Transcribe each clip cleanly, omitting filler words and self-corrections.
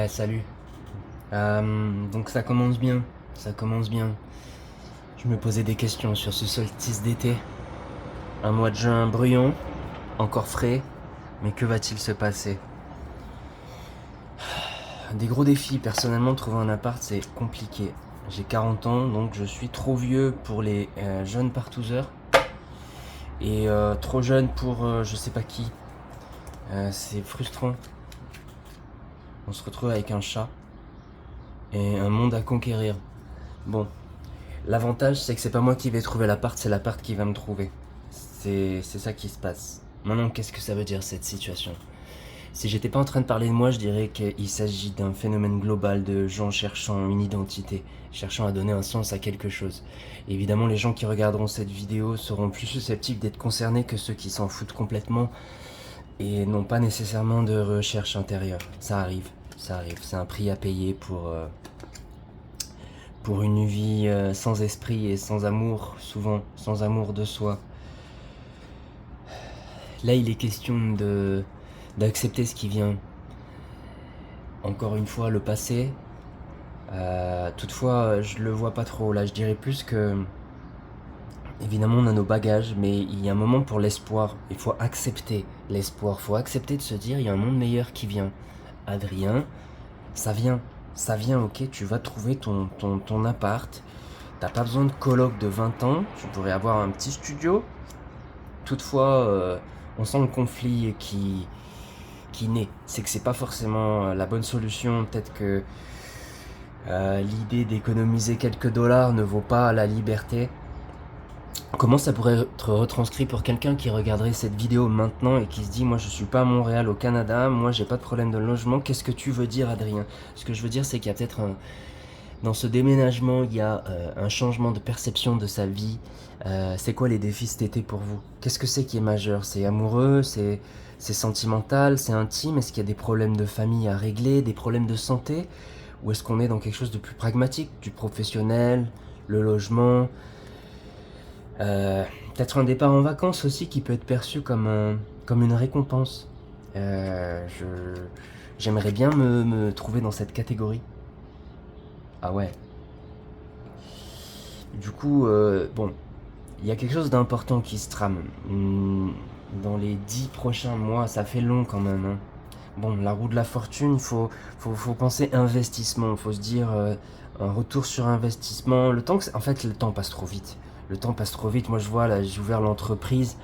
Salut. Donc ça commence bien, ça commence bien. Je me posais des questions sur ce solstice d'été. Un mois de juin bruyant, encore frais, mais que va-t-il se passer? Des gros défis, personnellement, trouver un appart, c'est compliqué. J'ai 40 ans, donc je suis trop vieux pour les jeunes partouzeurs et trop jeune pour je sais pas qui. C'est frustrant. On se retrouve avec un chat et un monde à conquérir. Bon, l'avantage, c'est que c'est pas moi qui vais trouver l'appart, c'est l'appart qui va me trouver. C'est ça qui se passe. Maintenant, qu'est-ce que ça veut dire cette situation? Si j'étais pas en train de parler de moi, je dirais qu'il s'agit d'un phénomène global de gens cherchant une identité, cherchant à donner un sens à quelque chose. Évidemment, les gens qui regarderont cette vidéo seront plus susceptibles d'être concernés que ceux qui s'en foutent complètement et n'ont pas nécessairement de recherche intérieure. Ça arrive, ça arrive. C'est un prix à payer pour une vie sans esprit et sans amour, souvent sans amour de soi. Là, il est question d'accepter ce qui vient. Encore une fois, le passé. Toutefois, je le vois pas trop. Là, je dirais plus que, évidemment, on a nos bagages, mais il y a un moment pour l'espoir. Il faut accepter l'espoir. Il faut accepter de se dire, il y a un monde meilleur qui vient. Adrien, ça vient. Ça vient, ok, tu vas trouver ton appart. T'as pas besoin de coloc de 20 ans. Tu pourrais avoir un petit studio. Toutefois, on sent le conflit qui naît. C'est que c'est pas forcément la bonne solution. Peut-être que l'idée d'économiser quelques dollars ne vaut pas la liberté. Comment ça pourrait être retranscrit pour quelqu'un qui regarderait cette vidéo maintenant et qui se dit moi je suis pas à Montréal au Canada, moi j'ai pas de problème de logement, qu'est-ce que tu veux dire Adrien? Ce que je veux dire c'est qu'il y a peut-être dans ce déménagement il y a un changement de perception de sa vie. C'est quoi les défis cet été pour vous? Qu'est-ce que c'est qui est majeur? C'est amoureux, c'est sentimental, c'est intime? Est-ce qu'il y a des problèmes de famille à régler, des problèmes de santé? Ou est-ce qu'on est dans quelque chose de plus pragmatique, du professionnel, le logement, euh, peut-être un départ en vacances aussi qui peut être perçu comme une récompense. Euh, je, J'aimerais bien me trouver dans cette catégorie. Ah ouais. Du coup, bon, il y a quelque chose d'important qui se trame. Dans les 10 prochains mois, ça fait long quand même, hein. Bon, la roue de la fortune, faut penser investissement. Il faut se dire un retour sur investissement. En fait, le temps passe trop vite. Le temps passe trop vite. Moi, je vois, là, j'ai ouvert l'entreprise.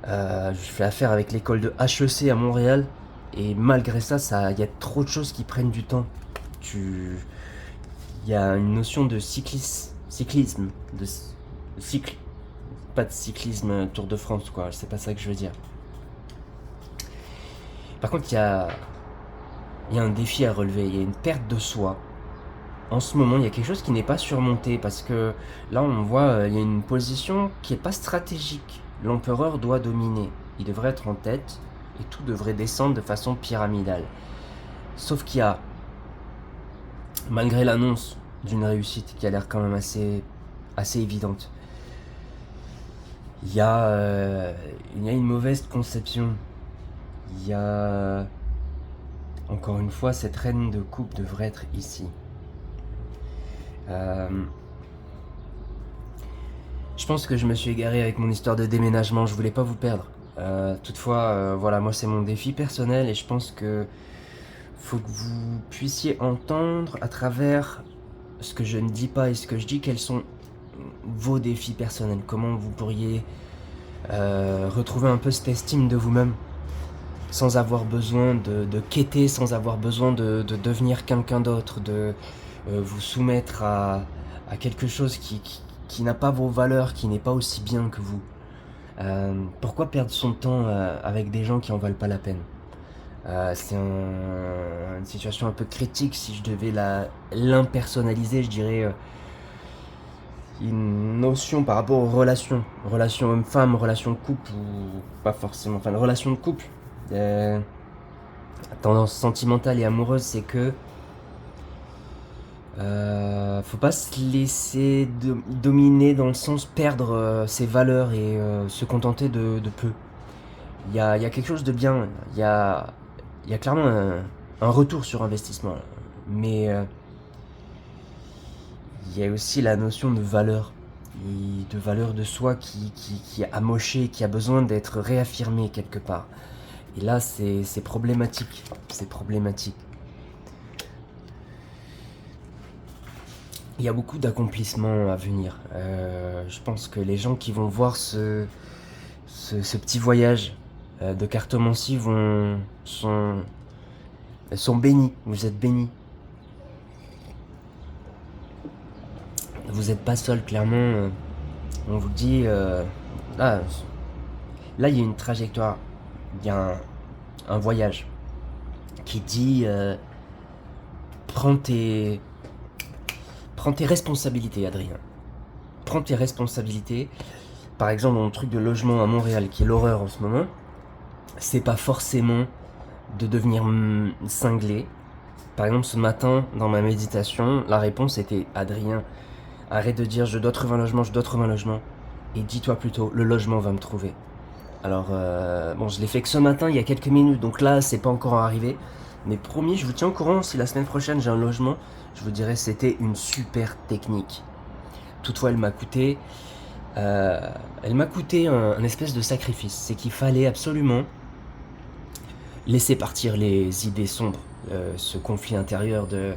Je fais affaire avec l'école de HEC à Montréal. Et malgré ça, il y a trop de choses qui prennent du temps. Tu, il y a une notion de cyclisme, de cycle. Pas de cyclisme Tour de France, quoi. C'est pas ça que je veux dire. Par contre, il y a un défi à relever. Il y a une perte de soi. En ce moment, il y a quelque chose qui n'est pas surmonté parce que là, on voit, il y a une position qui n'est pas stratégique. L'empereur doit dominer. Il devrait être en tête et tout devrait descendre de façon pyramidale. Sauf qu'il y a, malgré l'annonce d'une réussite qui a l'air quand même assez évidente, il y a, euh, il y a une mauvaise conception. Il y a, encore une fois, cette reine de coupe devrait être ici. Euh, Je pense que je me suis égaré avec mon histoire de déménagement, je voulais pas vous perdre. Toutefois, voilà, moi c'est mon défi personnel et je pense que faut que vous puissiez entendre à travers ce que je ne dis pas et ce que je dis, quels sont vos défis personnels, comment vous pourriez retrouver un peu cette estime de vous-même sans avoir besoin de quêter, sans avoir besoin de devenir quelqu'un d'autre, de vous soumettre à quelque chose qui n'a pas vos valeurs, qui n'est pas aussi bien que vous. Pourquoi perdre son temps avec des gens qui en valent pas la peine? C'est une situation un peu critique. Si je devais l'impersonnaliser, je dirais une notion par rapport aux relations homme-femme, relations de couple ou pas forcément, enfin relations de couple. Tendance sentimentale et amoureuse, c'est que faut pas se laisser dominer dans le sens perdre ses valeurs et se contenter de peu. Il y a quelque chose de bien. Il y a clairement un retour sur investissement. Mais il y a aussi la notion de valeur, et de valeur de soi qui est amochée, qui a besoin d'être réaffirmée quelque part. Et là, c'est problématique. C'est problématique. Il y a beaucoup d'accomplissements à venir. Je pense que les gens qui vont voir ce petit voyage de cartomancie sont bénis. Vous êtes bénis. Vous n'êtes pas seul, clairement. On vous dit... là, il y a une trajectoire. Il y a un voyage qui dit... prends tes responsabilités, Adrien. Prends tes responsabilités. Par exemple, dans le truc de logement à Montréal, qui est l'horreur en ce moment, c'est pas forcément de devenir cinglé. Par exemple, ce matin, dans ma méditation, la réponse était: Adrien, arrête de dire je dois trouver un logement, je dois trouver un logement. Et dis-toi plutôt, le logement va me trouver. Alors, bon, je l'ai fait que ce matin, il y a quelques minutes, donc là, c'est pas encore arrivé. Mais promis, je vous tiens au courant, si la semaine prochaine j'ai un logement, je vous dirai c'était une super technique. Toutefois, elle m'a coûté un espèce de sacrifice. C'est qu'il fallait absolument laisser partir les idées sombres, ce conflit intérieur de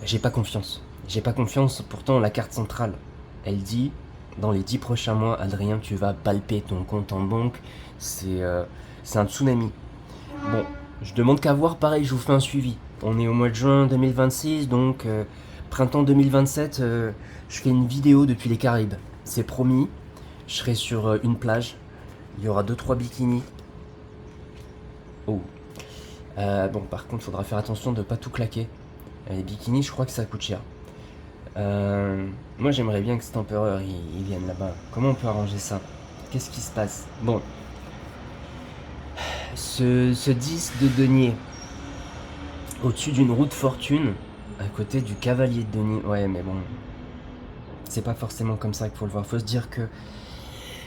j'ai pas confiance. J'ai pas confiance, pourtant la carte centrale, elle dit dans les 10 prochains mois, Adrien, tu vas palper ton compte en banque, c'est un tsunami. Bon, je demande qu'à voir, pareil, je vous fais un suivi. On est au mois de juin 2026, donc printemps 2027, je fais une vidéo depuis les Caraïbes. C'est promis, je serai sur une plage, il y aura 2-3 bikinis. Oh. Bon, par contre, faudra faire attention de pas tout claquer. Les bikinis, je crois que ça coûte cher. Moi, j'aimerais bien que cet empereur, il vienne là-bas. Comment on peut arranger ça? Qu'est-ce qui se passe? Bon. Ce 10 de denier, au-dessus d'une roue de fortune, à côté du cavalier de denier. Ouais, mais bon, c'est pas forcément comme ça qu'il faut le voir. Faut se dire que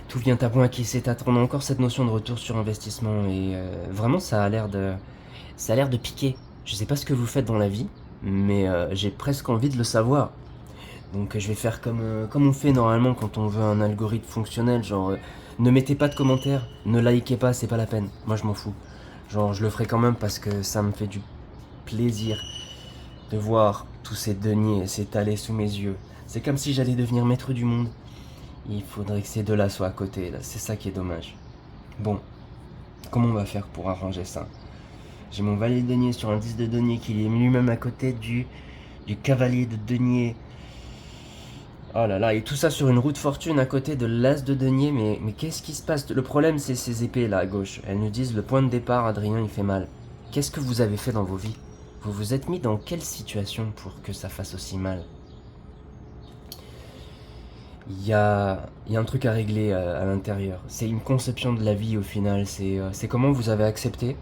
tout vient à point qui s'est attendre. On a encore cette notion de retour sur investissement et vraiment, ça a l'air de piquer. Je sais pas ce que vous faites dans la vie, mais j'ai presque envie de le savoir. Donc je vais faire comme on fait normalement quand on veut un algorithme fonctionnel, genre ne mettez pas de commentaires, ne likez pas, c'est pas la peine. Moi je m'en fous. Genre je le ferai quand même parce que ça me fait du plaisir de voir tous ces deniers s'étaler sous mes yeux. C'est comme si j'allais devenir maître du monde. Il faudrait que ces deux-là soient à côté, là. C'est ça qui est dommage. Bon, comment on va faire pour arranger ça? J'ai mon valet de denier sur un 10 de denier qui est lui-même à côté du cavalier de denier. Oh là là, et tout ça sur une roue de fortune à côté de l'as de denier, mais qu'est-ce qui se passe? Le problème, c'est ces épées là à gauche. Elles nous disent le point de départ, Adrien, il fait mal. Qu'est-ce que vous avez fait dans vos vies? Vous vous êtes mis dans quelle situation pour que ça fasse aussi mal? Il y a un truc à régler à l'intérieur. C'est une conception de la vie au final. C'est comment vous avez accepté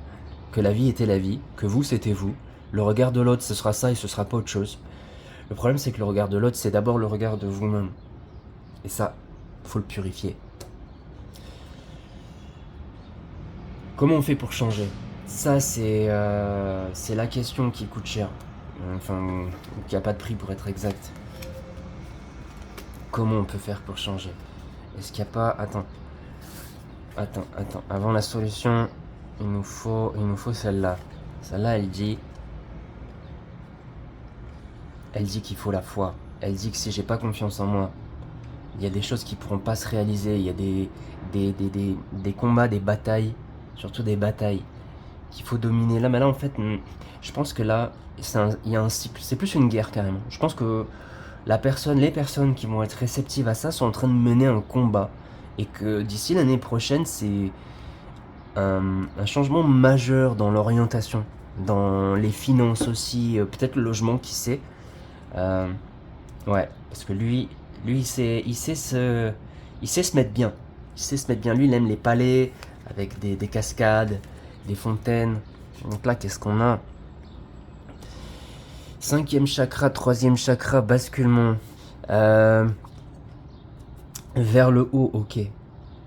que la vie était la vie, que vous c'était vous. Le regard de l'autre, ce sera ça et ce sera pas autre chose. Le problème, c'est que le regard de l'autre, c'est d'abord le regard de vous-même. Et ça, faut le purifier. Comment on fait pour changer? Ça, c'est la question qui coûte cher. Enfin, qui a pas de prix pour être exact. Comment on peut faire pour changer? Est-ce qu'il n'y a pas... Attends. Avant la solution, il nous faut celle-là. Celle-là, elle dit qu'il faut la foi. Elle dit que si j'ai pas confiance en moi, il y a des choses qui pourront pas se réaliser. Il y a des combats, des batailles, surtout des batailles qu'il faut dominer. Là, mais là, en fait, je pense que là, il y a un cycle. C'est plus une guerre carrément. Je pense que les personnes qui vont être réceptives à ça sont en train de mener un combat. Et que d'ici l'année prochaine, c'est un changement majeur dans l'orientation, dans les finances aussi, peut-être le logement, qui sait. Ouais, parce que lui il sait se mettre bien. Il sait se mettre bien. Lui, il aime les palais avec des cascades, des fontaines. Donc là, qu'est-ce qu'on a? 5e chakra, 3e chakra, basculement. Vers le haut, ok.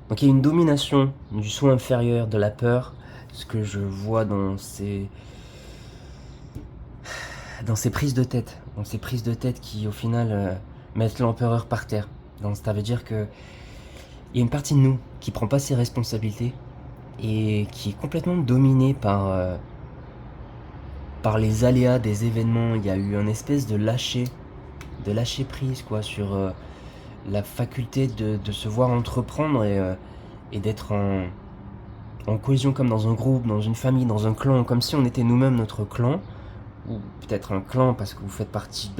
Donc il y a une domination du soi inférieur, de la peur. Ce que je vois dans ces dans ces prises de tête, qui au final mettent l'empereur par terre. Donc ça veut dire que il y a une partie de nous qui prend pas ses responsabilités et qui est complètement dominée par les aléas des événements. Il y a eu une espèce de lâcher prise quoi sur la faculté de se voir entreprendre et d'être en cohésion comme dans un groupe, dans une famille, dans un clan, comme si on était nous-mêmes notre clan, ou peut-être un clan parce que vous faites partie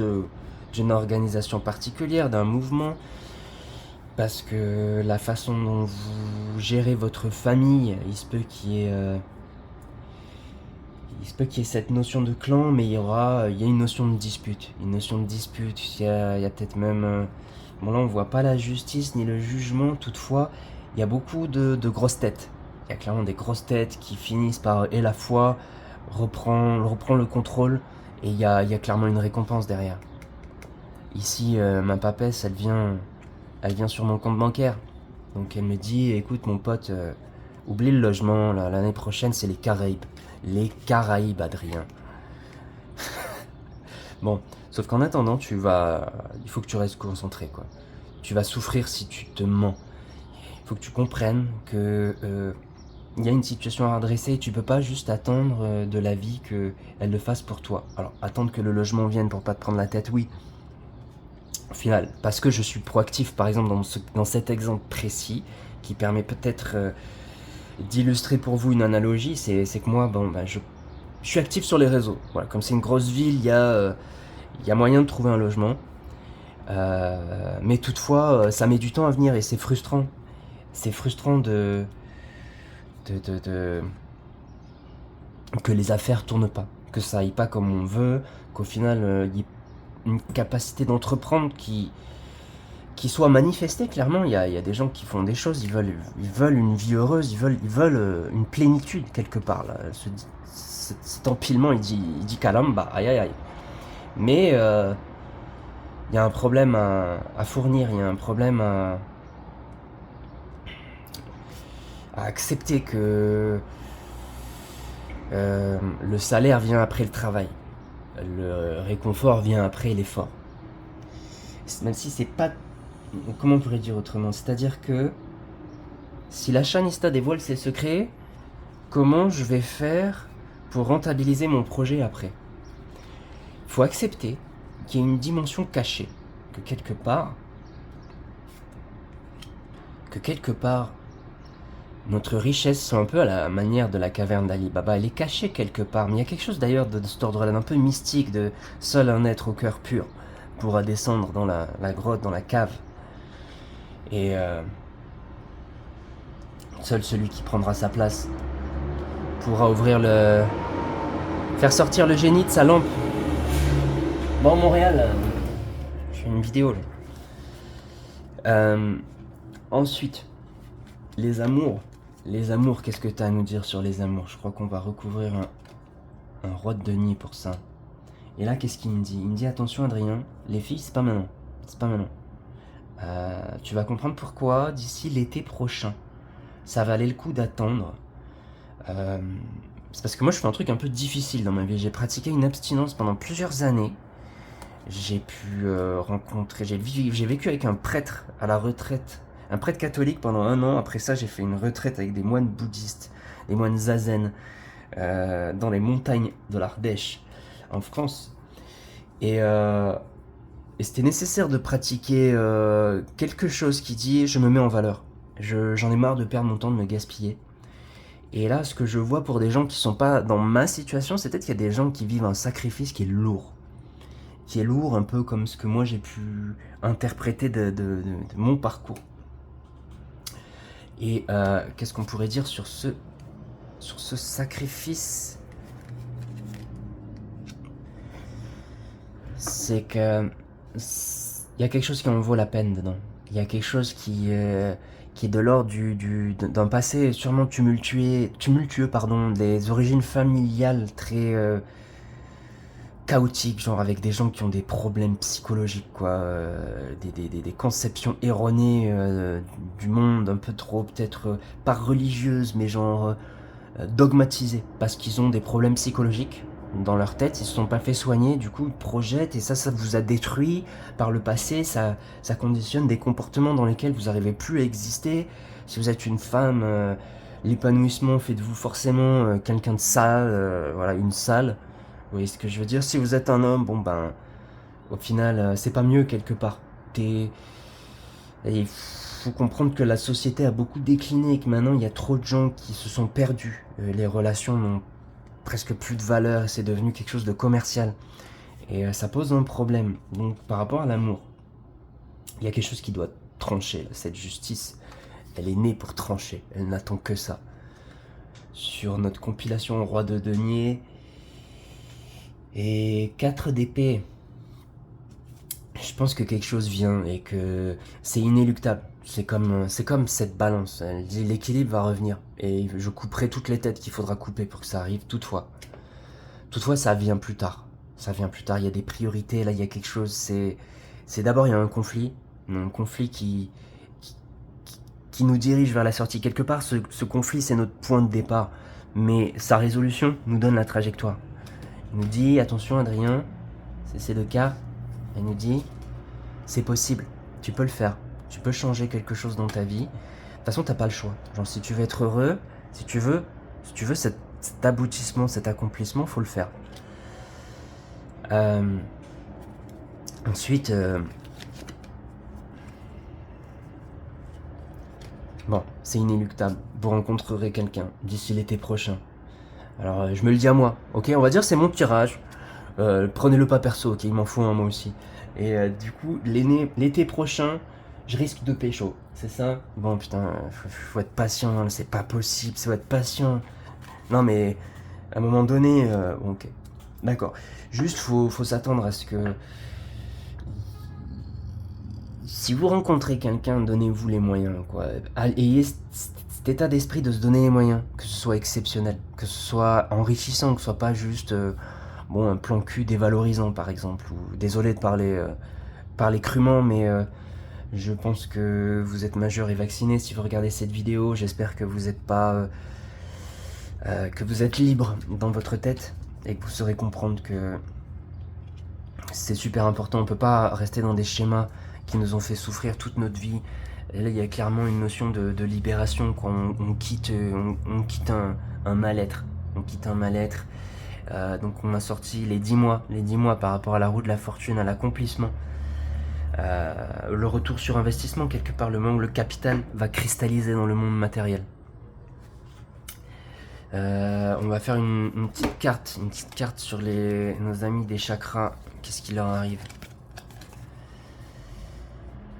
d'une organisation particulière, d'un mouvement, parce que la façon dont vous gérez votre famille, il se peut qu'il y ait cette notion de clan, mais il y a une notion de dispute. Il y a peut-être même... bon là on voit pas la justice ni le jugement, toutefois, il y a beaucoup de grosses têtes. Il y a clairement des grosses têtes qui finissent par, et la foi, reprend le contrôle, et il y a clairement une récompense derrière. Ici, ma papesse, elle vient sur mon compte bancaire. Donc elle me dit, écoute mon pote, oublie le logement, là, l'année prochaine c'est les Caraïbes. Les Caraïbes, Adrien. Bon, sauf qu'en attendant, il faut que tu restes concentré, quoi. Tu vas souffrir si tu te mens. Il faut que tu comprennes que il y a une situation à redresser et tu peux pas juste attendre de la vie qu'elle le fasse pour toi. Alors, attendre que le logement vienne pour pas te prendre la tête, oui. Au final, parce que je suis proactif, par exemple, dans cet exemple précis, qui permet peut-être d'illustrer pour vous une analogie, c'est que moi, je suis actif sur les réseaux. Voilà, comme c'est une grosse ville, il y a moyen de trouver un logement. Mais toutefois, ça met du temps à venir et c'est frustrant. C'est frustrant que les affaires tournent pas, que ça aille pas comme on veut, qu'au final, il y ait une capacité d'entreprendre qui soit manifestée clairement. Il y a des gens qui font des choses, ils veulent une vie heureuse, ils veulent une plénitude quelque part. Là. Cet empilement, il dit caramba, aïe aïe aïe. Mais il y a un problème à fournir, il y a un problème à accepter que le salaire vient après le travail, le réconfort vient après l'effort. Même si c'est pas... Comment on pourrait dire autrement? C'est-à-dire que si l'achat-nista dévoile ses secrets, comment je vais faire pour rentabiliser mon projet après? Il faut accepter qu'il y a une dimension cachée, que quelque part, notre richesse soit un peu à la manière de la caverne d'Ali Baba. Elle est cachée quelque part, mais il y a quelque chose d'ailleurs de cet ordre-là, d'un peu mystique, de seul un être au cœur pur pourra descendre dans la grotte, dans la cave. Et seul celui qui prendra sa place pourra faire sortir le génie de sa lampe. Bon, Montréal, je fais une vidéo là. Ensuite, les amours. Les amours, qu'est-ce que t'as à nous dire sur les amours? Je crois qu'on va recouvrir un roi de denier pour ça. Et là, qu'est-ce qu'il me dit? Il me dit, attention Adrien, les filles, c'est pas maintenant. Tu vas comprendre pourquoi d'ici l'été prochain. Ça valait le coup d'attendre. C'est parce que moi, je fais un truc un peu difficile dans ma vie. J'ai pratiqué une abstinence pendant plusieurs années. J'ai pu rencontrer... J'ai vécu avec un prêtre à la retraite. Un prêtre catholique pendant 1 an. Après ça, j'ai fait une retraite avec des moines bouddhistes, des moines zazen, dans les montagnes de l'Ardèche, en France. Et c'était nécessaire de pratiquer quelque chose qui dit « je me mets en valeur ». J'en ai marre de perdre mon temps, de me gaspiller. Et là, ce que je vois pour des gens qui sont pas dans ma situation, c'est peut-être qu'il y a des gens qui vivent un sacrifice qui est lourd. Qui est lourd, un peu comme ce que moi j'ai pu interpréter de mon parcours. Et qu'est-ce qu'on pourrait dire sur ce sacrifice? C'est que il y a quelque chose qui en vaut la peine dedans. Il y a quelque chose qui est de l'ordre d'un passé sûrement tumultueux, des origines familiales très chaotiques, genre avec des gens qui ont des problèmes psychologiques, quoi, des conceptions erronées du monde, un peu trop peut-être pas religieuses, mais genre dogmatisées, parce qu'ils ont des problèmes psychologiques. dans leur tête, ils se sont pas fait soigner, du coup ils projettent, et ça vous a détruit par le passé, ça conditionne des comportements dans lesquels vous n'arrivez plus à exister. Si vous êtes une femme, l'épanouissement fait de vous forcément quelqu'un de sale, voilà, une sale. Vous voyez ce que je veux dire? Si vous êtes un homme, bon ben, au final, c'est pas mieux quelque part. Et il faut comprendre que la société a beaucoup décliné et que maintenant il y a trop de gens qui se sont perdus. Les relations n'ont presque plus de valeur, c'est devenu quelque chose de commercial. Et ça pose un problème. Donc par rapport à l'amour, il y a quelque chose qui doit trancher. Cette justice, elle est née pour trancher. Elle n'attend que ça. Sur notre compilation Roi de Denier et 4 d'épée, je pense que quelque chose vient et que c'est inéluctable. C'est comme cette balance. Elle dit l'équilibre va revenir. Et je couperai toutes les têtes qu'il faudra couper pour que ça arrive. Toutefois, ça vient plus tard. Ça vient plus tard. Il y a des priorités. Là, il y a quelque chose. C'est d'abord, il y a un conflit. Un conflit qui nous dirige vers la sortie. Quelque part, ce conflit, c'est notre point de départ. Mais sa résolution nous donne la trajectoire. Il nous dit, attention Adrien, c'est ces 2 cas. Elle nous dit, c'est possible, tu peux le faire. Tu peux changer quelque chose dans ta vie. De toute façon, t'as pas le choix. Genre, si tu veux être heureux, si tu veux cet aboutissement, cet accomplissement, faut le faire. Ensuite, bon, c'est inéluctable. Vous rencontrerez quelqu'un d'ici l'été prochain. Alors, je me le dis à moi, ok? On va dire c'est mon tirage. Prenez-le pas perso, ok? Il m'en faut un moi aussi. Et du coup, l'été prochain, je risque de pécho. C'est ça? Bon, putain, faut être patient, hein, c'est pas possible, faut être patient. Non, mais à un moment donné, bon, ok. D'accord. Juste, faut s'attendre à ce que. Si vous rencontrez quelqu'un, donnez-vous les moyens, quoi. Ayez cet état d'esprit de se donner les moyens, que ce soit exceptionnel, que ce soit enrichissant, que ce soit pas juste bon, un plan cul dévalorisant par exemple, ou désolé de parler crûment, mais je pense que vous êtes majeur et vacciné si vous regardez cette vidéo. J'espère que vous êtes pas que vous êtes libre dans votre tête et que vous saurez comprendre que c'est super important. On peut pas rester dans des schémas qui nous ont fait souffrir toute notre vie. Et là, il y a clairement une notion de libération quand on quitte un mal-être. On quitte un mal-être. Donc on a sorti les 10 mois par rapport à la roue de la fortune, à l'accomplissement. Le retour sur investissement, quelque part, le moment où le capital va cristalliser dans le monde matériel. On va faire une petite carte sur nos amis des chakras. Qu'est-ce qui leur arrive?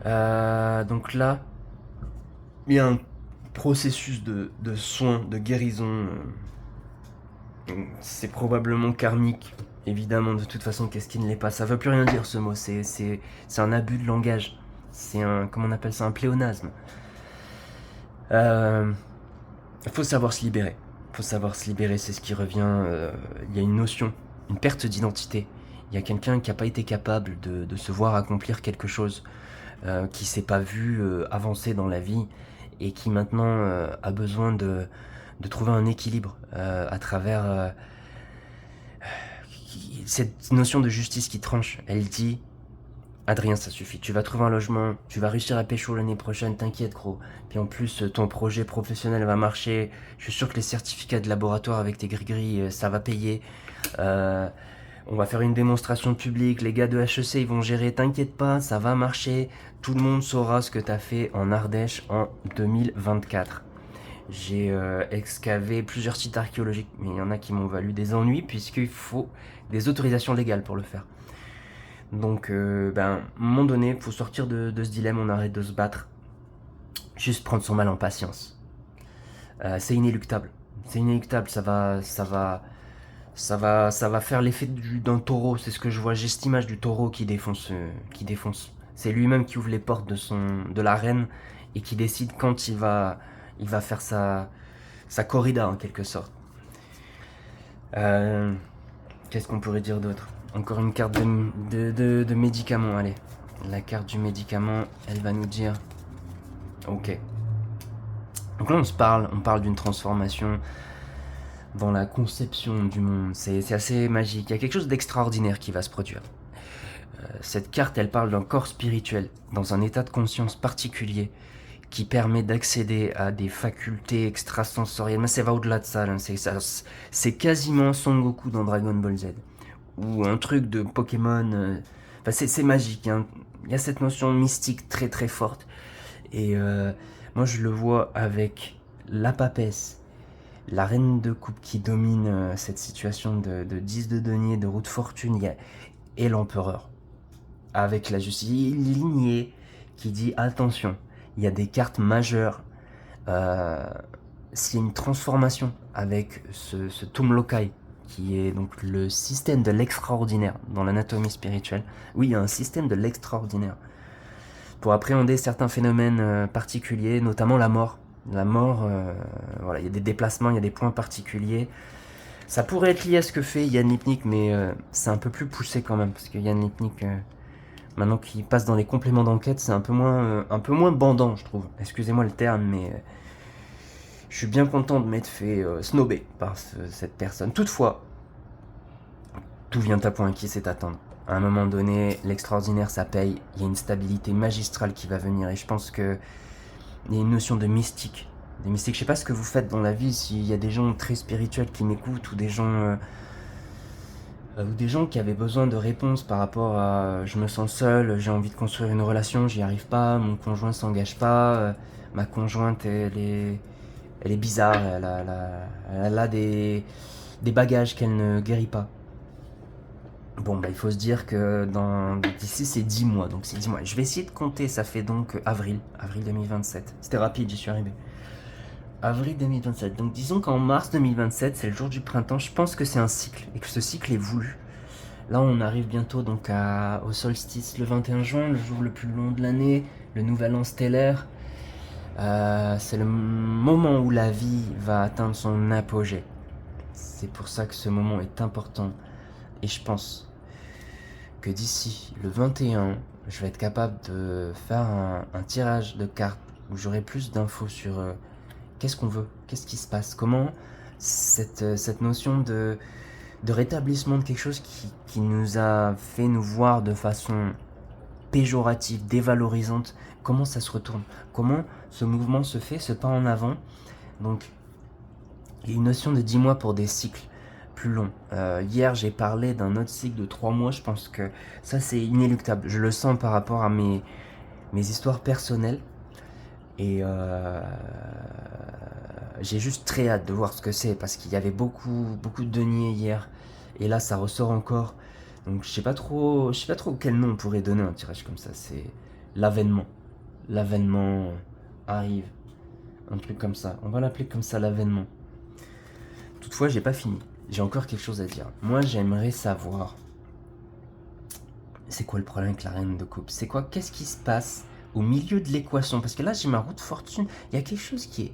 Donc là, il y a un processus de soins, de guérison. C'est probablement karmique, évidemment. De toute façon, qu'est-ce qui ne l'est pas? Ça veut plus rien dire ce mot. C'est un abus de langage. C'est comment on appelle ça, un pléonasme. Faut savoir se libérer. C'est ce qui revient. Il y a une notion, une perte d'identité. Il y a quelqu'un qui n'a pas été capable de se voir accomplir quelque chose, qui s'est pas vu avancer dans la vie et qui maintenant a besoin de trouver un équilibre à travers cette notion de justice qui tranche. Elle dit, Adrien, ça suffit, tu vas trouver un logement, tu vas réussir à pécho l'année prochaine, t'inquiète gros. Puis en plus, ton projet professionnel va marcher, je suis sûr que les certificats de laboratoire avec tes gris-gris, ça va payer. On va faire une démonstration publique, les gars de HEC ils vont gérer, t'inquiète pas, ça va marcher. Tout le monde saura ce que t'as fait en Ardèche en 2024. J'ai excavé plusieurs sites archéologiques, mais il y en a qui m'ont valu des ennuis puisqu'il faut des autorisations légales pour le faire. Donc, à un moment donné, il faut sortir de ce dilemme, on arrête de se battre. Juste prendre son mal en patience. C'est inéluctable. Ça va faire l'effet d'un taureau. C'est ce que je vois. J'ai cette image du taureau qui défonce. C'est lui-même qui ouvre les portes de l'arène et qui décide quand il va faire sa corrida en quelque sorte. Qu'est-ce qu'on pourrait dire d'autre? Encore une carte de médicaments, allez. La carte du médicament, elle va nous dire... Ok. Donc là on parle d'une transformation. dans la conception du monde. C'est assez magique. Il y a quelque chose d'extraordinaire qui va se produire. Cette carte, elle parle d'un corps spirituel, dans un état de conscience particulier, qui permet d'accéder à des facultés extrasensorielles. Mais ça va au-delà de ça, là. C'est quasiment Son Goku dans Dragon Ball Z. Ou un truc de Pokémon. Enfin, c'est magique. Hein. Il y a cette notion mystique très très forte. Et moi, je le vois avec la papesse, la reine de coupe qui domine cette situation de 10 de denier, de roue de fortune, et l'empereur. Avec la justice lignée qui dit attention, il y a des cartes majeures. S'il y a une transformation avec ce Tumlokai, qui est donc le système de l'extraordinaire dans l'anatomie spirituelle. Oui, il y a un système de l'extraordinaire pour appréhender certains phénomènes particuliers, notamment la mort. La mort, voilà, il y a des déplacements, il y a des points particuliers. Ça pourrait être lié à ce que fait Yann Lipnik, mais c'est un peu plus poussé quand même, parce que Yann Lipnik, maintenant qu'il passe dans les compléments d'enquête, c'est un peu moins bandant, je trouve. Excusez-moi le terme, mais je suis bien content de m'être fait snober par cette personne. Toutefois, tout vient à point qui sait attendre. À un moment donné, l'extraordinaire, ça paye. Il y a une stabilité magistrale qui va venir. Et je pense qu'il y a une notion de mystique. Des mystiques. Je sais pas ce que vous faites dans la vie, s'il y a des gens très spirituels qui m'écoutent, ou des gens qui avaient besoin de réponses par rapport à je me sens seul, j'ai envie de construire une relation, j'y arrive pas, mon conjoint s'engage pas, ma conjointe elle est bizarre, elle a des bagages qu'elle ne guérit pas. Bon, bah, il faut se dire que d'ici c'est 10 mois, donc c'est 10 mois. Je vais essayer de compter, ça fait donc avril 2027. C'était rapide, j'y suis arrivé. Avril 2027. Donc disons qu'en mars 2027, c'est le jour du printemps. Je pense que c'est un cycle et que ce cycle est voulu. Là, on arrive bientôt donc au solstice le 21 juin, le jour le plus long de l'année, le nouvel an stellaire. C'est le moment où la vie va atteindre son apogée. C'est pour ça que ce moment est important. Et je pense que d'ici le 21, je vais être capable de faire un tirage de cartes où j'aurai plus d'infos sur qu'est-ce qu'on veut, qu'est-ce qui se passe, comment cette notion de rétablissement de quelque chose qui nous a fait nous voir de façon péjorative, dévalorisante, comment ça se retourne, comment ce mouvement se fait, ce pas en avant. Donc, il y a une notion de 10 mois pour des cycles plus longs. Hier, j'ai parlé d'un autre cycle de 3 mois, je pense que ça, c'est inéluctable. Je le sens par rapport à mes histoires personnelles. Et j'ai juste très hâte de voir ce que c'est, parce qu'il y avait beaucoup de deniers hier. Et là, ça ressort encore. Donc, je sais pas trop quel nom on pourrait donner à un tirage comme ça. C'est l'avènement. L'avènement arrive. Un truc comme ça. On va l'appeler comme ça, l'avènement. Toutefois, j'ai pas fini. J'ai encore quelque chose à dire. Moi, j'aimerais savoir, c'est quoi le problème avec la reine de coupe? C'est quoi? Qu'est-ce qui se passe au milieu de l'équation? Parce que là, j'ai ma roue de fortune. Il y a quelque chose qui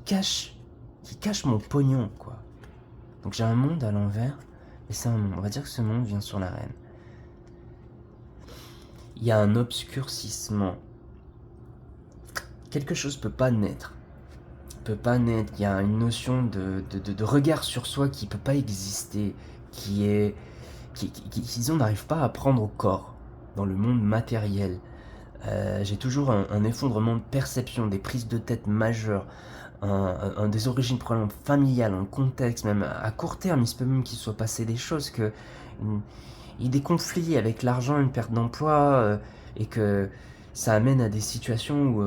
cache mon pognon, quoi. Donc j'ai un monde à l'envers, et c'est un monde. On va dire que ce monde vient sur la reine. Il y a un obscurcissement. Quelque chose peut pas naître. Il y a une notion de regard sur soi qui peut pas exister, qui disons, n'arrive pas à prendre au corps dans le monde matériel. J'ai toujours un effondrement de perception, des prises de tête majeures, des origines probablement familiales, un contexte, même à court terme, il se peut même qu'il soit passé des choses, il y a des conflits avec l'argent, une perte d'emploi, et que ça amène à des situations où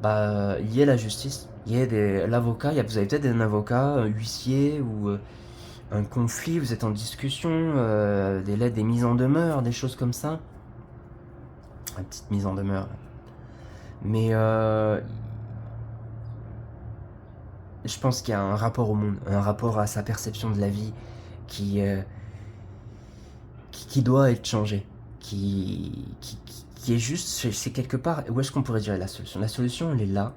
il y a la justice, il y a l'avocat, vous avez peut-être un avocat, un huissier, ou un conflit, vous êtes en discussion, des lettres, des mises en demeure, des choses comme ça. Une petite mise en demeure. Mais je pense qu'il y a un rapport au monde, un rapport à sa perception de la vie qui doit être changé, qui est juste, c'est quelque part, où est-ce qu'on pourrait dire la solution? La solution, elle est là,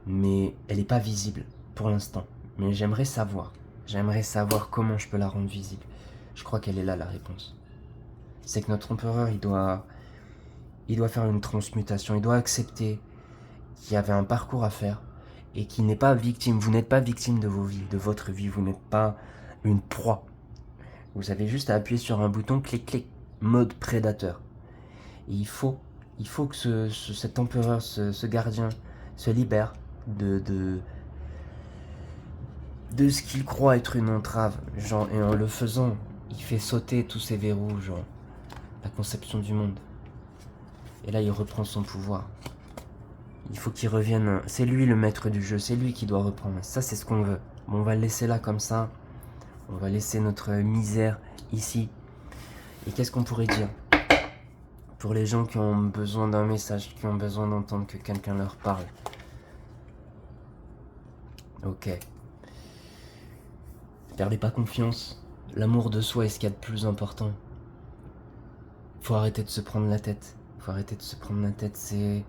mais elle n'est pas visible pour l'instant. Mais j'aimerais savoir comment je peux la rendre visible. Je crois qu'elle est là, la réponse. C'est que notre empereur, il doit faire une transmutation, il doit accepter qu'il y avait un parcours à faire, et qui n'est pas victime. Vous n'êtes pas victime de vos vies, de votre vie. Vous n'êtes pas une proie. Vous avez juste à appuyer sur un bouton, clic, clic, mode prédateur. Et il faut que cet empereur, ce gardien, se libère de ce qu'il croit être une entrave. Genre, et en le faisant, il fait sauter tous ces verrous, genre, la conception du monde. Et là, il reprend son pouvoir. Il faut qu'il revienne. C'est lui le maître du jeu, c'est lui qui doit reprendre. Ça, c'est ce qu'on veut. Bon, on va le laisser là comme ça. On va laisser notre misère ici. Et qu'est-ce qu'on pourrait dire pour les gens qui ont besoin d'un message, qui ont besoin d'entendre que quelqu'un leur parle? Ok. Perdez pas confiance. L'amour de soi est ce qu'il y a de plus important. Faut arrêter de se prendre la tête. Faut arrêter de se prendre la tête, c'est...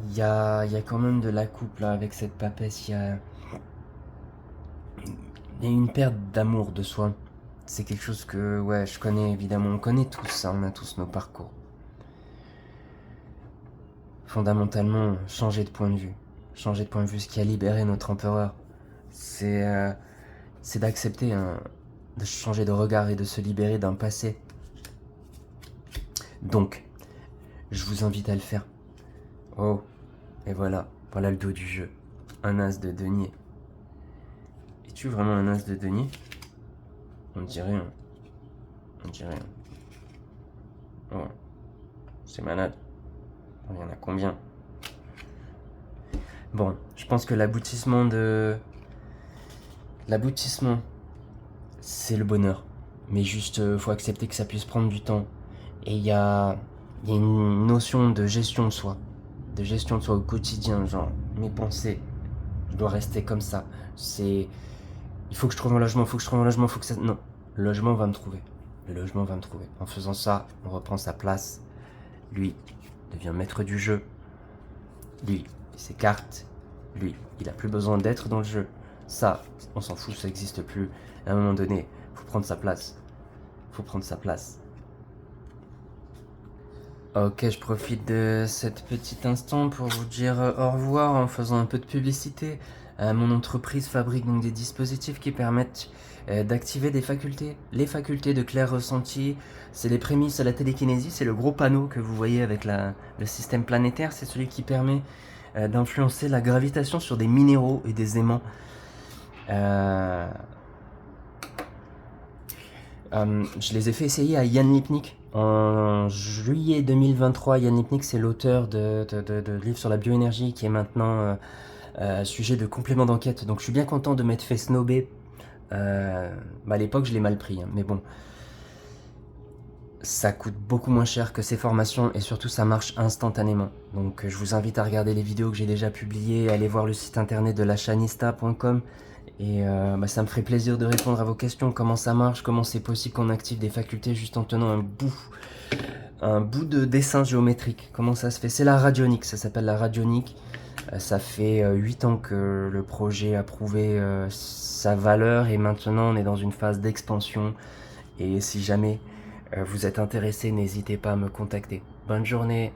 Il y a quand même de la coupe là avec cette papesse, il y a une perte d'amour de soi. C'est quelque chose que, ouais, je connais évidemment, on connaît tous ça, on a tous nos parcours. Fondamentalement, changer de point de vue. Changer de point de vue, ce qui a libéré notre empereur, c'est d'accepter, de changer de regard et de se libérer d'un passé. Donc, je vous invite à le faire. Oh, et voilà le dos du jeu. Un as de denier. Es-tu vraiment un as de denier? On dirait un... Oh, c'est malade. Il y en a combien? Bon, je pense que l'aboutissement, c'est le bonheur. Mais juste, faut accepter que ça puisse prendre du temps. Et il y a une notion de gestion de soi. De gestion de soi au quotidien, genre, mes pensées, je dois rester comme ça. Il faut que je trouve un logement, faut que ça... Non, le logement va me trouver. En faisant ça, on reprend sa place. Lui devient maître du jeu. Lui, il s'écarte. Lui, il a plus besoin d'être dans le jeu. Ça, on s'en fout, ça n'existe plus. À un moment donné, faut prendre sa place. Ok, je profite de cet petit instant pour vous dire au revoir en faisant un peu de publicité. Mon entreprise fabrique donc des dispositifs qui permettent d'activer des facultés. Les facultés de clair ressenti, c'est les prémices à la télékinésie, c'est le gros panneau que vous voyez avec le système planétaire, c'est celui qui permet d'influencer la gravitation sur des minéraux et des aimants. Je les ai fait essayer à Yann Lipnik en juillet 2023. Yann Lipnik, c'est l'auteur de livres sur la bioénergie qui est maintenant sujet de complément d'enquête. Donc je suis bien content de m'être fait snober. À l'époque, je l'ai mal pris, hein, mais bon. Ça coûte beaucoup moins cher que ces formations et surtout ça marche instantanément. Donc je vous invite à regarder les vidéos que j'ai déjà publiées, aller voir le site internet de lachanista.com et ça me ferait plaisir de répondre à vos questions. Comment ça marche, comment c'est possible qu'on active des facultés juste en tenant un bout de dessin géométrique. Comment ça se fait? C'est la radionique, ça s'appelle la radionique. Ça fait 8 ans que le projet a prouvé sa valeur et maintenant on est dans une phase d'expansion. Et si jamais vous êtes intéressé, n'hésitez pas à me contacter. Bonne journée.